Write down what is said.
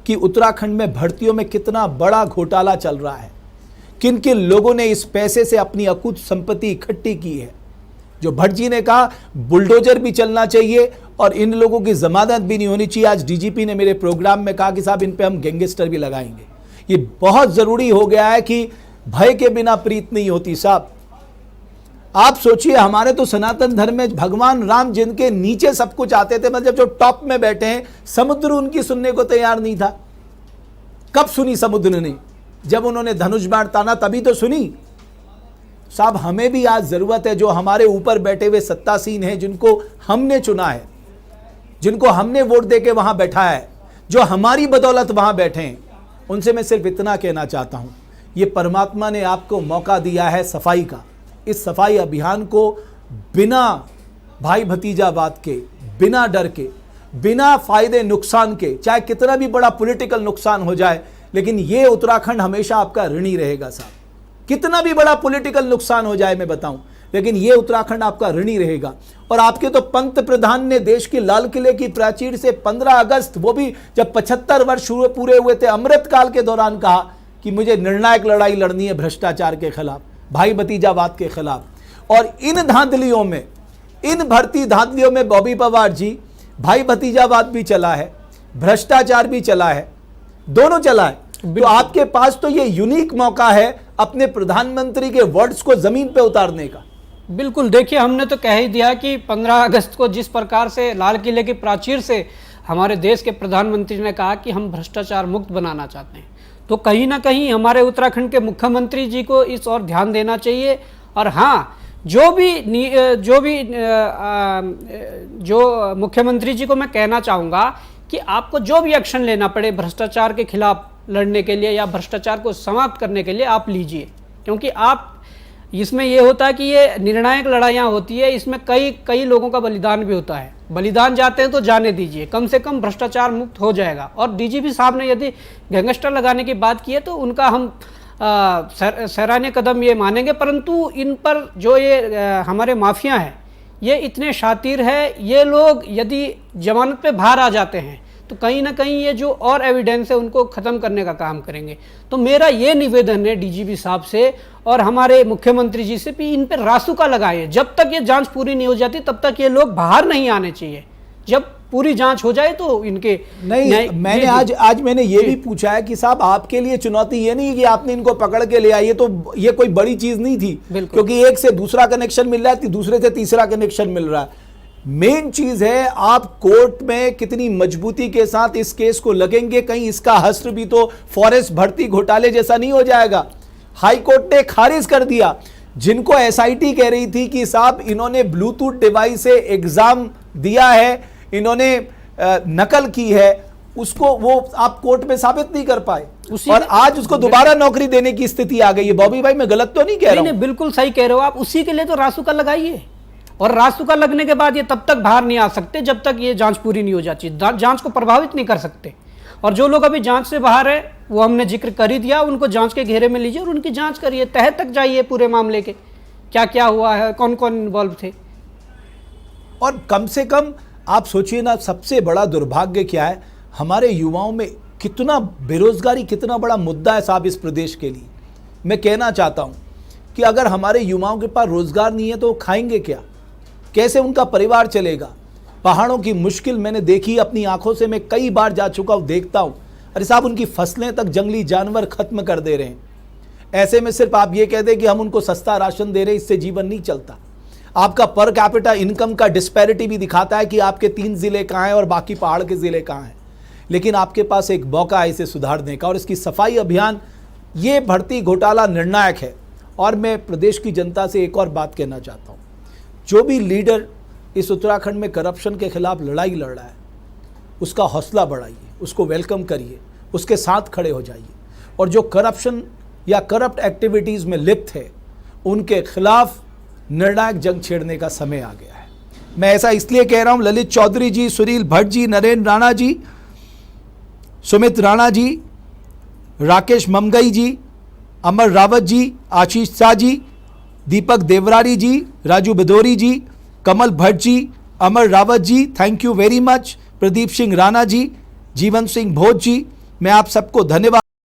कि उत्तराखंड में भर्तियों में कितना बड़ा घोटाला चल रहा है, किन किन लोगों ने इस पैसे से अपनी अकूत संपत्ति इकट्ठी की है। जो भट्ट जी ने कहा बुलडोजर भी चलना चाहिए और इन लोगों की जमानत भी नहीं होनी चाहिए। आज डीजीपी ने मेरे प्रोग्राम में कहा कि साहब इन पे हम गैंगस्टर भी लगाएंगे। ये बहुत जरूरी हो गया है कि भय के बिना प्रीत नहीं होती साहब। आप सोचिए, हमारे तो सनातन धर्म में भगवान राम जिनके नीचे सब कुछ आते थे, मतलब जो टॉप में बैठे हैं, समुद्र उनकी सुनने को तैयार नहीं था। कब सुनी समुद्र ने? जब उन्होंने धनुष बाण ताना तभी तो सुनी। साहब हमें भी आज जरूरत है, जो हमारे ऊपर बैठे हुए सत्तासीन हैं, जिनको हमने चुना है, जिनको हमने वोट देके वहां बैठाया है, जो हमारी बदौलत वहां बैठे हैं, उनसे मैं सिर्फ इतना कहना चाहता हूं, ये परमात्मा ने आपको मौका दिया है सफाई का। इस सफाई अभियान को बिना भाई भतीजावाद के, बिना डर के, बिना फायदे नुकसान के, चाहे कितना भी बड़ा पॉलिटिकल नुकसान हो जाए, लेकिन ये उत्तराखंड हमेशा आपका ऋणी रहेगा साहब। कितना भी बड़ा पॉलिटिकल नुकसान हो जाए मैं बताऊं, लेकिन ये उत्तराखंड आपका ऋणी रहेगा। और आपके तो पंत प्रधान ने देश की लाल किले की प्राचीर से 15 अगस्त, वो भी जब 75 वर्ष पूरे हुए थे, अमृतकाल के दौरान कहा कि मुझे निर्णायक लड़ाई लड़नी है भ्रष्टाचार के खिलाफ, भाई भतीजावाद के खिलाफ। और इन धांधलियों में, इन भर्ती धांधलियों में बॉबी पवार जी, भाई भतीजावाद भी चला है, भ्रष्टाचार भी चला है, दोनों चला है। तो आपके पास तो ये यूनिक मौका है अपने प्रधानमंत्री के वर्ड्स को जमीन पे उतारने का। बिल्कुल, देखिए हमने तो कह ही दिया कि 15 अगस्त को जिस प्रकार से लाल किले की प्राचीर से हमारे देश के प्रधानमंत्री ने कहा कि हम भ्रष्टाचार मुक्त बनाना चाहते हैं, तो कहीं ना कहीं हमारे उत्तराखंड के मुख्यमंत्री जी को इस ओर ध्यान देना चाहिए। और हाँ, जो मुख्यमंत्री जी को मैं कहना चाहूँगा कि आपको जो भी एक्शन लेना पड़े भ्रष्टाचार के खिलाफ लड़ने के लिए या भ्रष्टाचार को समाप्त करने के लिए आप लीजिए, क्योंकि आप इसमें ये होता है कि ये निर्णायक लड़ाइयाँ होती है, इसमें कई लोगों का बलिदान भी होता है। बलिदान जाते हैं तो जाने दीजिए, कम से कम भ्रष्टाचार मुक्त हो जाएगा। और डीजीपी साहब ने यदि गैंगस्टर लगाने की बात की है तो उनका हम सराहनीय कदम ये मानेंगे, परंतु इन पर जो ये हमारे माफिया हैं ये इतने शातिर है, ये लोग यदि जमानत पे बाहर आ जाते हैं तो कहीं ना कहीं ये जो और एविडेंस है उनको ख़त्म करने का काम करेंगे। तो मेरा ये निवेदन है डीजीपी साहब से और हमारे मुख्यमंत्री जी से कि इन पर रासुका लगाइए। जब तक ये जांच पूरी नहीं हो जाती तब तक ये लोग बाहर नहीं आने चाहिए। जब पूरी जांच हो जाए तो इनके नहीं, मैंने आज मैंने ये भी पूछा है कि साहब आपके लिए चुनौती ये नहीं कि आपने इनको पकड़ के ले आइए, तो ये कोई बड़ी चीज नहीं थी, क्योंकि एक से दूसरा कनेक्शन मिल रहा है, दूसरे से तीसरा कनेक्शन मिल रहा है। मेन चीज है आप कोर्ट में कितनी मजबूती के साथ इस केस को लगेंगे, कहीं इसका हश्र भी तो फॉरेस्ट भर्ती घोटाले जैसा नहीं हो जाएगा। हाई कोर्ट ने खारिज कर दिया। जिनको एसआईटी कह रही थी कि साहब इन्होंने ब्लूटूथ डिवाइस से एग्जाम दिया है, इन्होंने नकल की है, उसको वो आप कोर्ट में साबित नहीं कर पाए और आज उसको दोबारा नौकरी देने की स्थिति आ गई है। बॉबी भाई मैं गलत तो नहीं कह रहा हूं? बिल्कुल सही कह रहे हो आप। उसी के लिए तो रासुका लगाइए, और रासुका लगने के बाद ये तब तक बाहर नहीं आ सकते जब तक ये जांच पूरी नहीं हो जाती। जांच को प्रभावित नहीं कर सकते। और जो लोग अभी जांच से बाहर है वो हमने जिक्र कर ही दिया, उनको जांच के घेरे में लीजिए और उनकी जांच करिए, तह तक जाइए पूरे मामले के, क्या क्या हुआ है, कौन कौन इन्वॉल्व थे। और कम से कम आप सोचिए ना, सबसे बड़ा दुर्भाग्य क्या है, हमारे युवाओं में कितना बेरोजगारी, कितना बड़ा मुद्दा है साहब इस प्रदेश के लिए। मैं कहना चाहता हूं कि अगर हमारे युवाओं के पास रोजगार नहीं है तो खाएंगे क्या, कैसे उनका परिवार चलेगा। पहाड़ों की मुश्किल मैंने देखी अपनी आंखों से, मैं कई बार जा चुका हूं, देखता हूं। अरे साहब उनकी फसलें तक जंगली जानवर खत्म कर दे रहे हैं। ऐसे में सिर्फ आप ये कह दें कि हम उनको सस्ता राशन दे रहे हैं, इससे जीवन नहीं चलता। आपका पर कैपिटा इनकम का डिस्पैरिटी भी दिखाता है कि आपके 3 जिले कहाँ हैं और बाकी पहाड़ के जिले कहाँ हैं। लेकिन आपके पास एक मौका है इसे सुधारने का, और इसकी सफाई अभियान, ये भर्ती घोटाला निर्णायक है। और मैं प्रदेश की जनता से एक और बात कहना चाहता हूँ, जो भी लीडर इस उत्तराखंड में करप्शन के खिलाफ लड़ाई लड़ रहा है उसका हौसला बढ़ाइए, उसको वेलकम करिए, उसके साथ खड़े हो जाइए, और जो करप्शन या करप्ट एक्टिविटीज़ में लिप्त है उनके खिलाफ निर्णायक जंग छेड़ने का समय आ गया है। मैं ऐसा इसलिए कह रहा हूं, Lalit Chaudhary ji, Sunil Bhatt ji, Narendra Rana ji, Sumit Rana ji, Rakesh Mamgai ji, Amar Rawat ji, Ashish Shah ji, Deepak Devrari ji, Raju Bhadauri ji, Kamal Bhatt ji, Amar Rawat ji, thank you very much, Pradeep Singh Rana ji, Jeevan Singh भोज जी, मैं आप सबको धन्यवाद